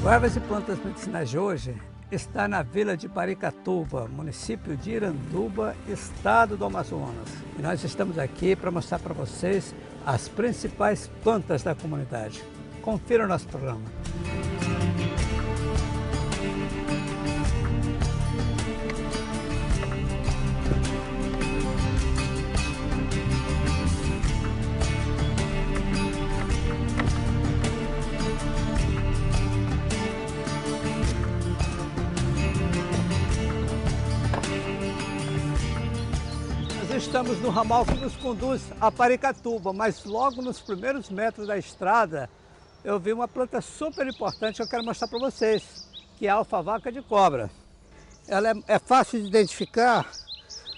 O Ervas e Plantas Medicinais de hoje está na vila de Paracatuba, município de Iranduba, estado do Amazonas. E nós estamos aqui para mostrar para vocês as principais plantas da comunidade. Confira o nosso programa. Estamos no ramal que nos conduz a Paracatuba, mas logo nos primeiros metros da estrada eu vi uma planta super importante que eu quero mostrar para vocês, que é a alfavaca de cobra. Ela é fácil de identificar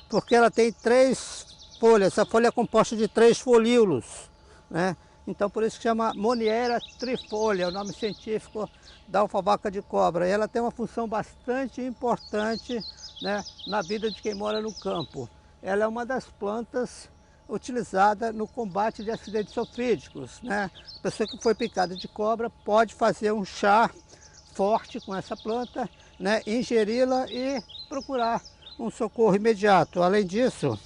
porque ela tem 3 folhas, essa folha é composta de 3 folíolos, né? Então por isso que chama Monniera trifolia, é o nome científico da alfavaca de cobra. E ela tem uma função bastante importante, né, na vida de quem mora no campo. Ela é uma das plantas utilizada no combate de acidentes sofrídicos, né? A pessoa que foi picada de cobra pode fazer um chá forte com essa planta, né? Ingeri-la e procurar um socorro imediato. Além disso,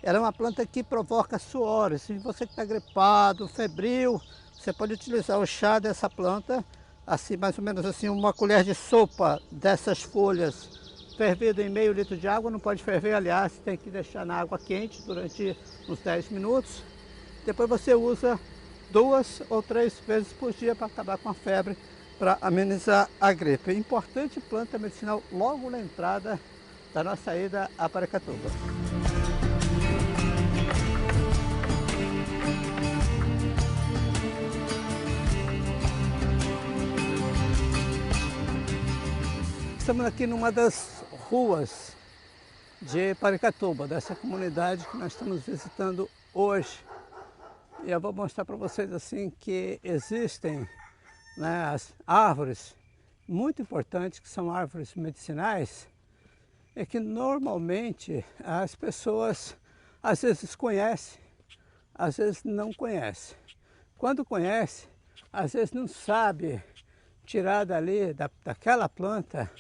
ela é uma planta que provoca suor. Se você que está gripado, febril, você pode utilizar o chá dessa planta, assim, mais ou menos assim, uma colher de sopa dessas folhas fervido em meio litro de água. Não pode ferver, aliás, tem que deixar na água quente durante uns 10 minutos. Depois você usa 2 ou 3 vezes por dia para acabar com a febre, para amenizar a gripe. Importante planta medicinal logo na entrada da nossa ida a Paracatuba. Estamos aqui numa das ruas de Paracatuba, dessa comunidade que nós estamos visitando hoje. E eu vou mostrar para vocês assim que existem, né, as árvores muito importantes, que são árvores medicinais, e que normalmente as pessoas às vezes conhecem, às vezes não conhecem. Quando conhece, às vezes não sabe tirar dali, daquela planta,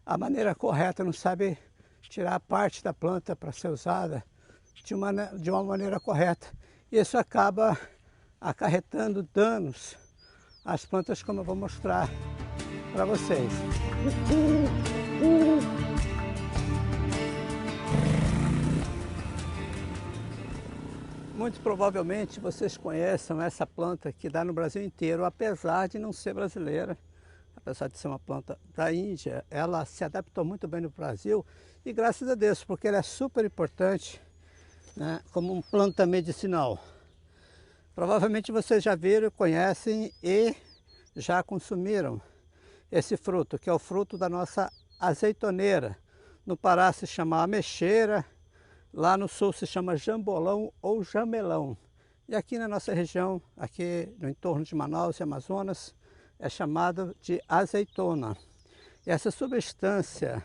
a maneira correta, não sabe tirar a parte da planta para ser usada de uma maneira correta. Isso acaba acarretando danos às plantas, como eu vou mostrar para vocês. Muito provavelmente vocês conhecem essa planta que dá no Brasil inteiro, apesar de não ser brasileira. Apesar de ser uma planta da Índia, ela se adaptou muito bem no Brasil e graças a Deus, porque ela é super importante, né, como uma planta medicinal. Provavelmente vocês já viram, conhecem e já consumiram esse fruto, que é o fruto da nossa azeitoneira. No Pará se chama ameixeira, lá no sul se chama jambolão ou jamelão. E aqui na nossa região, aqui no entorno de Manaus e Amazonas, é chamado de azeitona. E essa substância,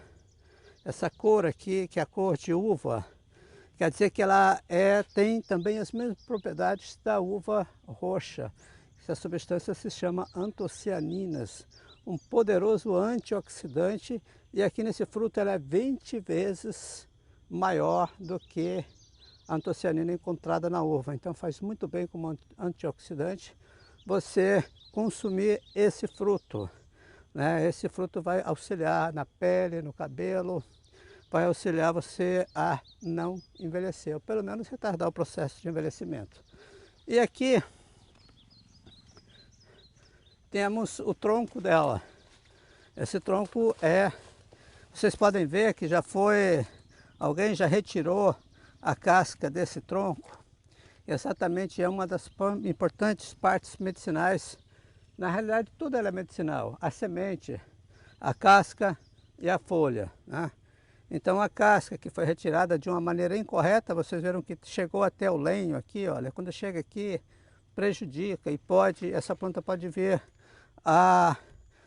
essa cor aqui, que é a cor de uva, quer dizer que ela tem também as mesmas propriedades da uva roxa. Essa substância se chama antocianinas, um poderoso antioxidante, e aqui nesse fruto ela é 20 vezes maior do que a antocianina encontrada na uva. Então faz muito bem como antioxidante você consumir esse fruto, né? Esse fruto vai auxiliar na pele, no cabelo, vai auxiliar você a não envelhecer, ou pelo menos retardar o processo de envelhecimento. E aqui temos o tronco dela. Esse tronco vocês podem ver que alguém já retirou a casca desse tronco. Exatamente, é uma das importantes partes medicinais. Na realidade, tudo é medicinal. A semente, a casca e a folha, né? Então a casca que foi retirada de uma maneira incorreta, vocês viram que chegou até o lenho aqui, olha. Quando chega aqui, prejudica e essa planta pode vir a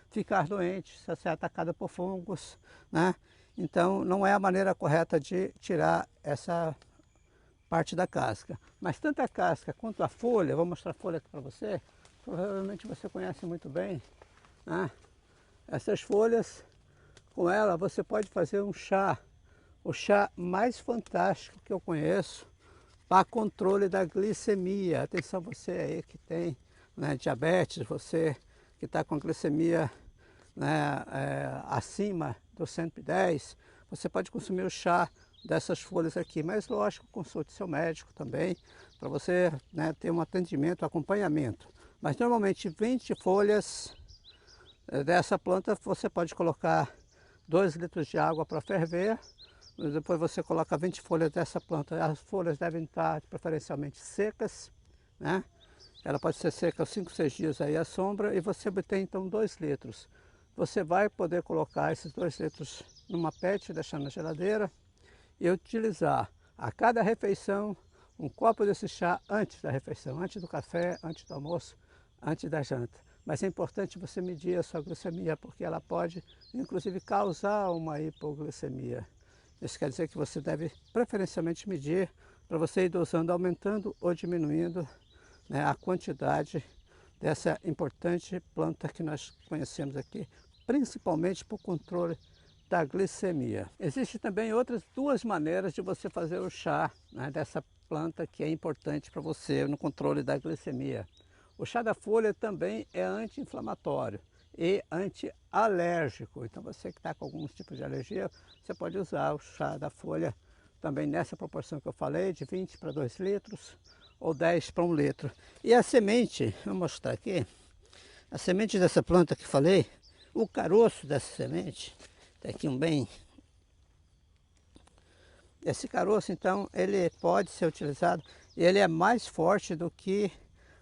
ficar doente, ser atacada por fungos, né? Então não é a maneira correta de tirar essa parte da casca. Mas tanto a casca quanto a folha, vou mostrar a folha aqui para você, provavelmente você conhece muito bem, né? Essas folhas, com ela você pode fazer um chá, o chá mais fantástico que eu conheço para controle da glicemia. Atenção você aí que tem, né, diabetes, você que está com glicemia, né, acima dos 110, você pode consumir o chá dessas folhas aqui, mas lógico, consulte seu médico também, para você, né, ter um atendimento, acompanhamento. Mas normalmente 20 folhas dessa planta você pode colocar 2 litros de água para ferver, depois você coloca 20 folhas dessa planta. As folhas devem estar preferencialmente secas, né? Ela pode ser seca 5, 6 dias aí à sombra e você obtém então 2 litros. Você vai poder colocar esses 2 litros numa PET, deixar na geladeira e utilizar a cada refeição um copo desse chá antes da refeição, antes do café, antes do almoço, antes da janta. Mas é importante você medir a sua glicemia, porque ela pode, inclusive, causar uma hipoglicemia. Isso quer dizer que você deve preferencialmente medir para você ir dosando, aumentando ou diminuindo, né, a quantidade dessa importante planta que nós conhecemos aqui, principalmente para o controle da glicemia. Existem também outras 2 maneiras de você fazer o chá, né, dessa planta que é importante para você no controle da glicemia. O chá da folha também é anti-inflamatório e anti-alérgico. Então você que está com alguns tipos de alergia, você pode usar o chá da folha também nessa proporção que eu falei, de 20 para 2 litros ou 10 para 1 litro. E a semente, vou mostrar aqui, a semente dessa planta que falei, o caroço dessa semente, está aqui um bem. Esse caroço então ele pode ser utilizado e ele é mais forte do que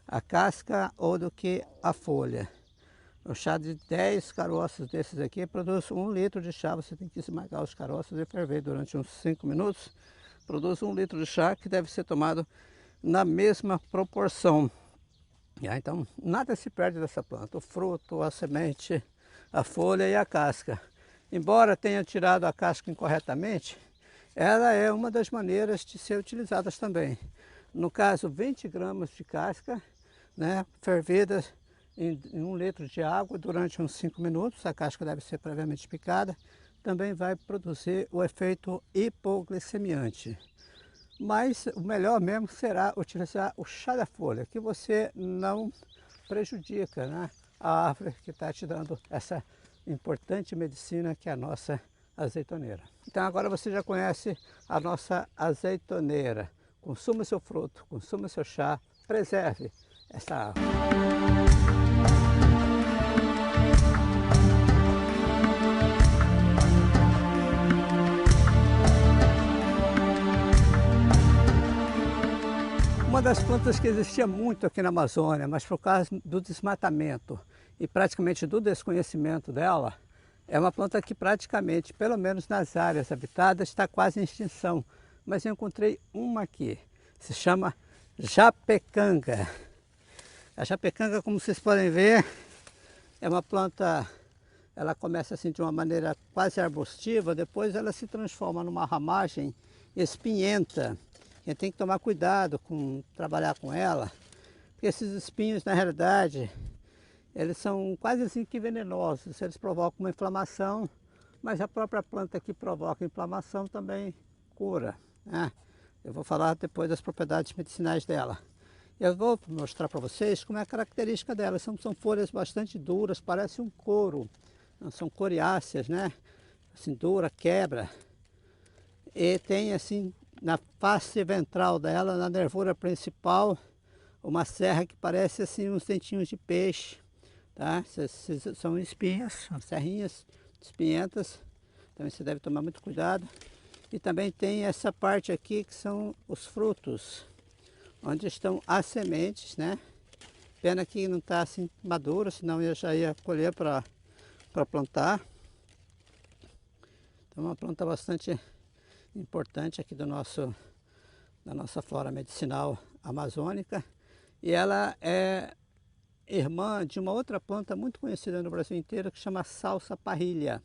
a casca ou do que a folha. O chá de 10 caroços desses aqui produz 1 litro de chá. Você tem que esmagar os caroços e ferver durante uns 5 minutos. Produz 1 litro de chá que deve ser tomado na mesma proporção. Então nada se perde dessa planta, o fruto, a semente, a folha e a casca. Embora tenha tirado a casca incorretamente, ela é uma das maneiras de ser utilizadas também. No caso, 20 gramas de casca, né, fervida em 1 litro de água durante uns 5 minutos, a casca deve ser previamente picada, também vai produzir o efeito hipoglicemiante. Mas o melhor mesmo será utilizar o chá da folha, que você não prejudica, né, a árvore que está te dando essa importante medicina que é a nossa azeitoneira. Então agora você já conhece a nossa azeitoneira. Consuma o seu fruto, consuma o seu chá, preserve essa árvore. Uma das plantas que existia muito aqui na Amazônia, mas por causa do desmatamento e praticamente do desconhecimento dela, é uma planta que praticamente, pelo menos nas áreas habitadas, está quase em extinção. Mas eu encontrei uma aqui, se chama japecanga. A japecanga, como vocês podem ver, é uma planta, ela começa assim de uma maneira quase arbustiva, depois ela se transforma numa ramagem espinhenta. A gente tem que tomar cuidado com trabalhar com ela, porque esses espinhos, na realidade, eles são quase assim que venenosos. Eles provocam uma inflamação, mas a própria planta que provoca inflamação também cura, né? Eu vou falar depois das propriedades medicinais dela. Eu vou mostrar para vocês como é a característica dela. São folhas bastante duras, parece um couro. São coriáceas, né? Assim, dura, quebra. E tem assim, na face ventral dela, na nervura principal, uma serra que parece assim uns dentinhos de peixe, tá? Essas são espinhas, são serrinhas espinhentas, então você deve tomar muito cuidado. E também tem essa parte aqui que são os frutos, onde estão as sementes, né? Pena que não está assim maduro, senão eu já ia colher para plantar. Então é uma planta bastante importante aqui da nossa flora medicinal amazônica, e ela é irmã de uma outra planta muito conhecida no Brasil inteiro que chama salsa-parrilha,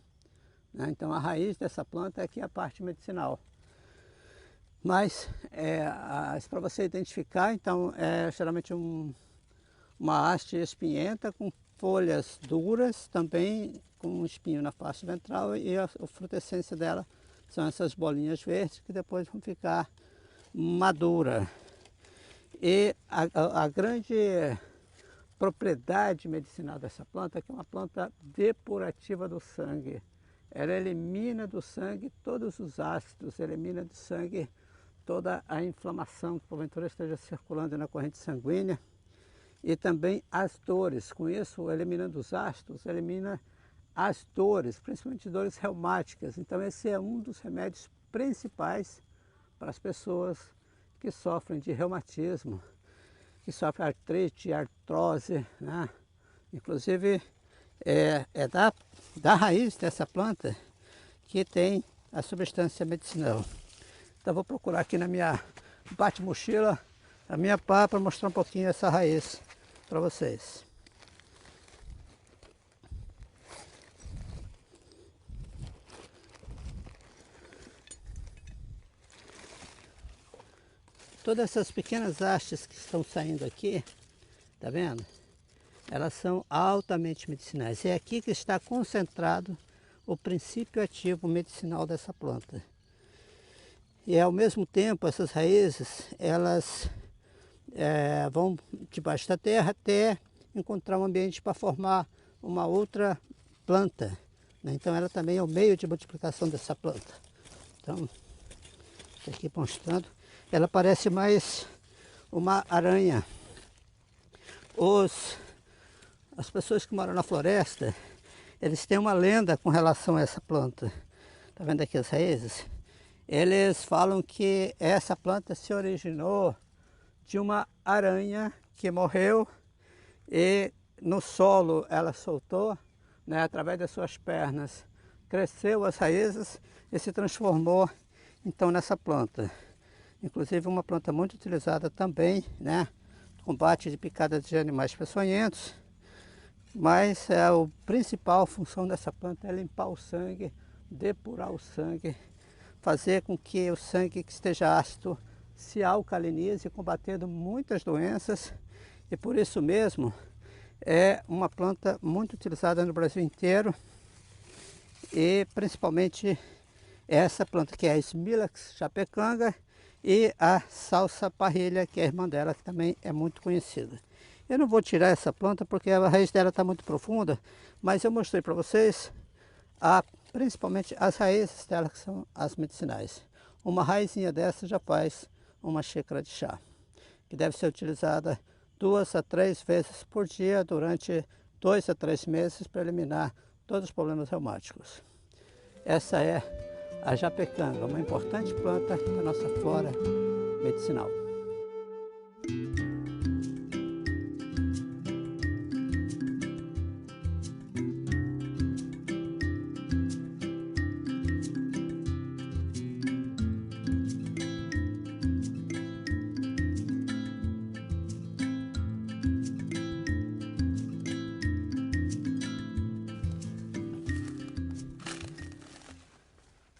né? Então a raiz dessa planta é aqui a parte medicinal. Mas para você identificar, então é geralmente uma haste espinhenta com folhas duras, também com um espinho na face ventral, e a frutescência dela são essas bolinhas verdes que depois vão ficar madura. E a grande propriedade medicinal dessa planta é que é uma planta depurativa do sangue. Ela elimina do sangue todos os ácidos, elimina do sangue toda a inflamação que porventura esteja circulando na corrente sanguínea, e também as dores. Com isso, eliminando os ácidos, elimina as dores, principalmente dores reumáticas. Então esse é um dos remédios principais para as pessoas que sofrem de reumatismo, que sofrem artrite, artrose, né? Inclusive é da raiz dessa planta que tem a substância medicinal. Então vou procurar aqui na minha bate-mochila a minha pá para mostrar um pouquinho essa raiz para vocês. Todas essas pequenas hastes que estão saindo aqui, tá vendo? Elas são altamente medicinais. É aqui que está concentrado o princípio ativo medicinal dessa planta. E ao mesmo tempo, essas raízes, elas vão debaixo da terra até encontrar um ambiente para formar uma outra planta, né? Então ela também é o meio de multiplicação dessa planta. Então, aqui mostrando, ela parece mais uma aranha. As pessoas que moram na floresta, eles têm uma lenda com relação a essa planta. Tá vendo aqui as raízes? Eles falam que essa planta se originou de uma aranha que morreu e no solo ela soltou, né, através das suas pernas, cresceu as raízes e se transformou então nessa planta. Inclusive uma planta muito utilizada também, né, no combate de picadas de animais peçonhentos, mas a principal função dessa planta é limpar o sangue, depurar o sangue, fazer com que o sangue que esteja ácido se alcalinize, combatendo muitas doenças, e por isso mesmo é uma planta muito utilizada no Brasil inteiro, e principalmente essa planta que é a Smilax japecanga e a salsa-parrilha, que é a irmã dela, que também é muito conhecida. Eu não vou tirar essa planta porque a raiz dela está muito profunda, mas eu mostrei para vocês principalmente as raízes dela, que são as medicinais. Uma raizinha dessa já faz uma xícara de chá, que deve ser utilizada 2 a 3 vezes por dia durante 2 a 3 meses para eliminar todos os problemas reumáticos. Essa é a japecanga, uma importante planta da nossa flora medicinal.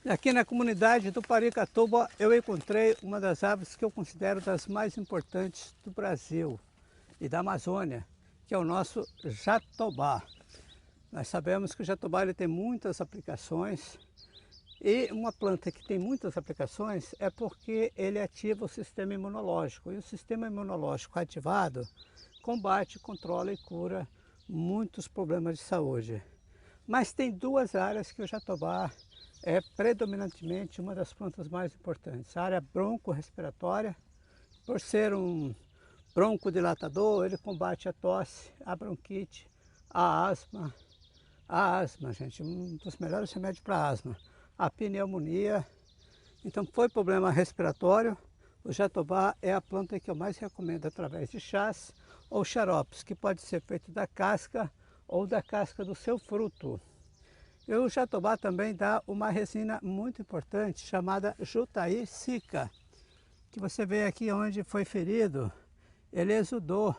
Aqui na comunidade do Paricatuba eu encontrei uma das árvores que eu considero das mais importantes do Brasil e da Amazônia, que é o nosso jatobá. Nós sabemos que o jatobá ele tem muitas aplicações, e uma planta que tem muitas aplicações é porque ele ativa o sistema imunológico, e o sistema imunológico ativado combate, controla e cura muitos problemas de saúde. Mas tem duas áreas que o jatobá é predominantemente uma das plantas mais importantes. A área bronco-respiratória, por ser um broncodilatador, ele combate a tosse, a bronquite, a asma. A asma, gente, um dos melhores remédios para asma. A pneumonia. Então, foi problema respiratório, o jatobá é a planta que eu mais recomendo através de chás ou xaropes, que pode ser feito da casca ou da casca do seu fruto. E o jatobá também dá uma resina muito importante chamada jutaícica, que você vê aqui onde foi ferido, ele exudou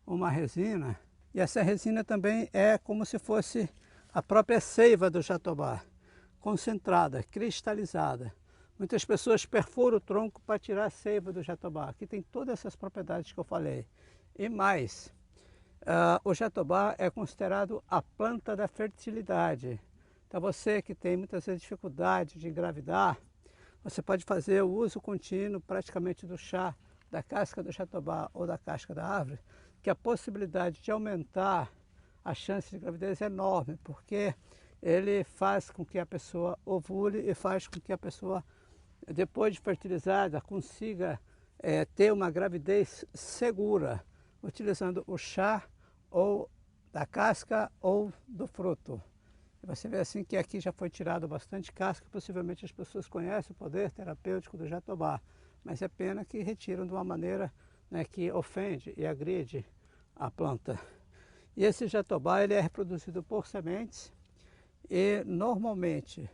uma resina, e essa resina também é como se fosse a própria seiva do jatobá, concentrada, cristalizada. Muitas pessoas perfuram o tronco para tirar a seiva do jatobá, que tem todas essas propriedades que eu falei. E mais, O jatobá é considerado a planta da fertilidade. Então você que tem muitas vezes dificuldade de engravidar, você pode fazer o uso contínuo praticamente do chá da casca do jatobá ou da casca da árvore, que a possibilidade de aumentar a chance de gravidez é enorme, porque ele faz com que a pessoa ovule e faz com que a pessoa, depois de fertilizada, consiga ter uma gravidez segura, utilizando o chá ou da casca ou do fruto. Você vê assim que aqui já foi tirado bastante casca, possivelmente as pessoas conhecem o poder terapêutico do jatobá, mas é pena que retiram de uma maneira, né, que ofende e agride a planta. E esse jatobá ele é reproduzido por sementes e normalmente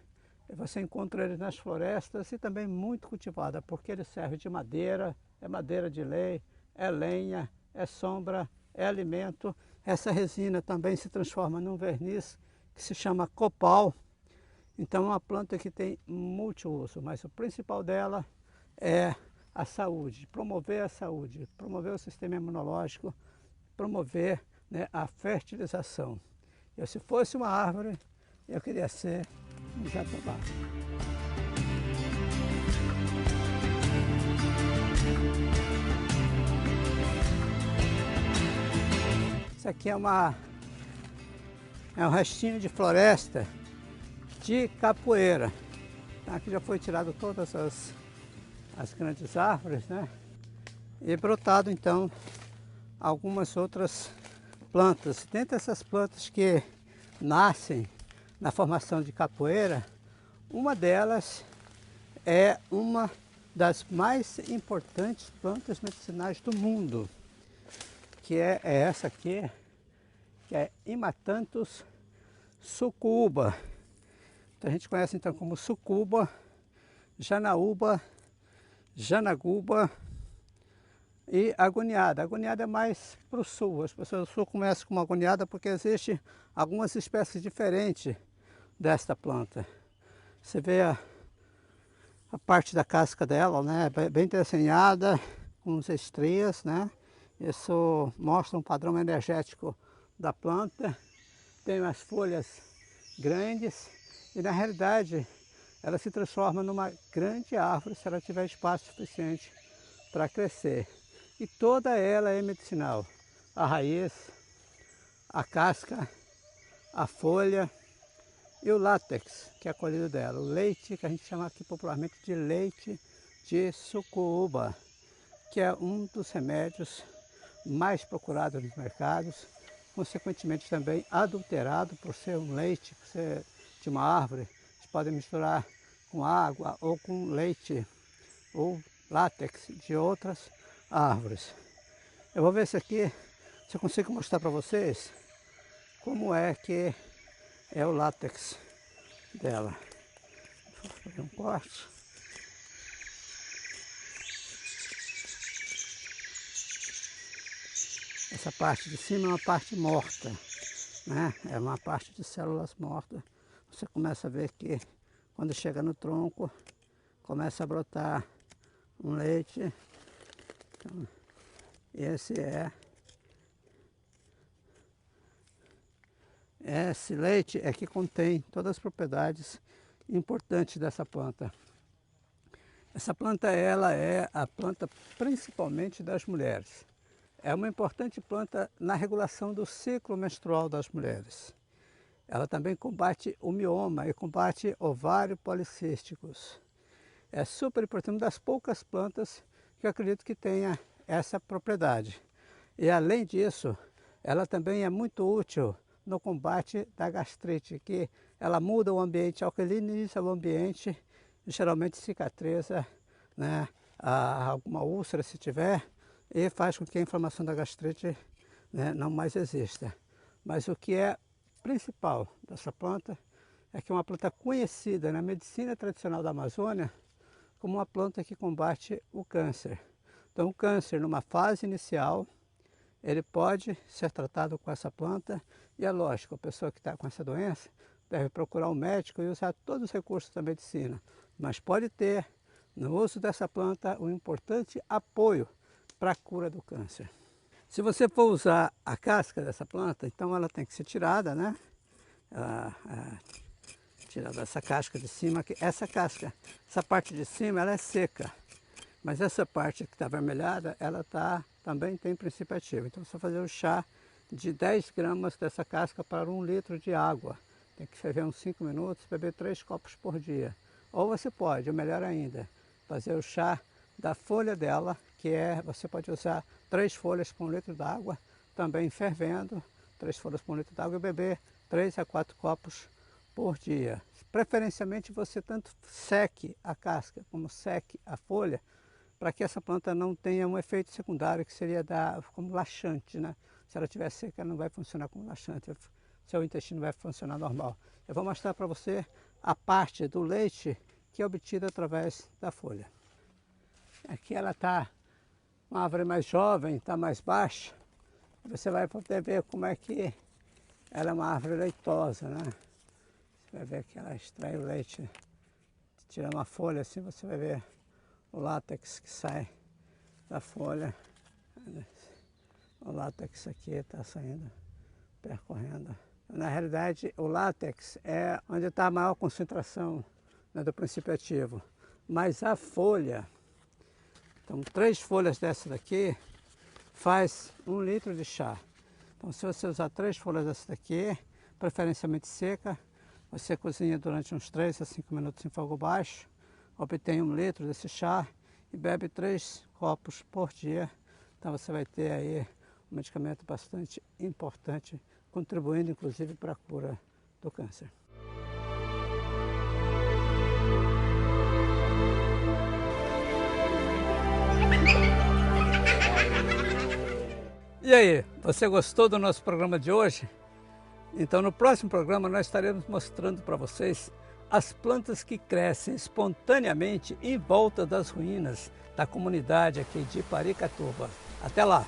você encontra ele nas florestas e também muito cultivada, porque ele serve de madeira, é madeira de lei, é lenha, é sombra, é alimento. Essa resina também se transforma num verniz que se chama copal. Então é uma planta que tem multiuso, mas o principal dela é a saúde, promover o sistema imunológico, promover, né, a fertilização. Eu, se fosse uma árvore, eu queria ser um jatobá. Isso aqui é um restinho de floresta de capoeira. Aqui já foi tirado todas as grandes árvores, né? E brotado então algumas outras plantas. Dentre essas plantas que nascem na formação de capoeira, uma delas é uma das mais importantes plantas medicinais do mundo, que é essa aqui, que é Hematanthus succuba. Então a gente conhece então como sucuba, janaúba, janaguba e agoniada. A agoniada é mais para o sul. As pessoas do sul conhecem como agoniada porque existem algumas espécies diferentes desta planta. Você vê a parte da casca dela, né, bem desenhada, com as estrias, né? Isso mostra um padrão energético da planta. Tem as folhas grandes e na realidade ela se transforma numa grande árvore se ela tiver espaço suficiente para crescer. E toda ela é medicinal. A raiz, a casca, a folha e o látex, que é colhido dela. O leite, que a gente chama aqui popularmente de leite de succuba, que é um dos remédios mais procurados nos mercados, consequentemente também adulterado por ser um leite, por ser de uma árvore. Você pode misturar com água ou com leite ou látex de outras árvores. Eu vou ver se aqui, se eu consigo mostrar para vocês como é que é o látex dela. Vou fazer um corte. Essa parte de cima é uma parte morta, né? É uma parte de células mortas. Você começa a ver que quando chega no tronco, começa a brotar um leite. Então, esse leite é que contém todas as propriedades importantes dessa planta. Essa planta ela é a planta principalmente das mulheres. É uma importante planta na regulação do ciclo menstrual das mulheres. Ela também combate o mioma e combate ovários policísticos. É super importante, uma das poucas plantas que eu acredito que tenha essa propriedade. E além disso, ela também é muito útil no combate da gastrite, que ela muda o ambiente, alcaliniza o ambiente, geralmente cicatriza, né, alguma úlcera se tiver, e faz com que a inflamação da gastrite, né, não mais exista. Mas o que é principal dessa planta é que é uma planta conhecida na medicina tradicional da Amazônia como uma planta que combate o câncer. Então o câncer numa fase inicial, ele pode ser tratado com essa planta e é lógico, a pessoa que está com essa doença deve procurar um médico e usar todos os recursos da medicina, mas pode ter no uso dessa planta um importante apoio para a cura do câncer. Se você for usar a casca dessa planta, então ela tem que ser tirada, né? Tirada essa casca de cima, essa casca, essa parte de cima ela é seca, mas essa parte que está avermelhada, ela também tem princípio ativo. Então você vai fazer o chá de 10 gramas dessa casca para 1 litro de água. Tem que ferver uns 5 minutos, beber 3 copos por dia. Ou você pode, ou melhor ainda, fazer o chá da folha dela, você pode usar 3 folhas por 1 litro d'água, também fervendo, 3 folhas por 1 litro d'água e beber 3 a 4 copos por dia. Preferencialmente você tanto seque a casca como seque a folha, para que essa planta não tenha um efeito secundário que seria como laxante, né? Se ela estiver seca, ela não vai funcionar como laxante, seu intestino vai funcionar normal. Eu vou mostrar para você a parte do leite que é obtida através da folha. Aqui ela está uma árvore mais jovem, está mais baixa. Você vai poder ver como é que ela é uma árvore leitosa, né? Você vai ver que ela extrai o leite, tirando uma folha assim, você vai ver o látex que sai da folha. O látex aqui está saindo, percorrendo. Na realidade, o látex é onde está a maior concentração, né, do princípio ativo. Mas a folha, então 3 folhas dessa daqui faz 1 litro de chá. Então se você usar 3 folhas dessa daqui, preferencialmente seca, você cozinha durante uns 3 a 5 minutos em fogo baixo, obtém 1 litro desse chá e bebe 3 copos por dia. Então você vai ter aí um medicamento bastante importante, contribuindo inclusive para a cura do câncer. E aí, você gostou do nosso programa de hoje? Então no próximo programa nós estaremos mostrando para vocês as plantas que crescem espontaneamente em volta das ruínas da comunidade aqui de Paricatuba. Até lá!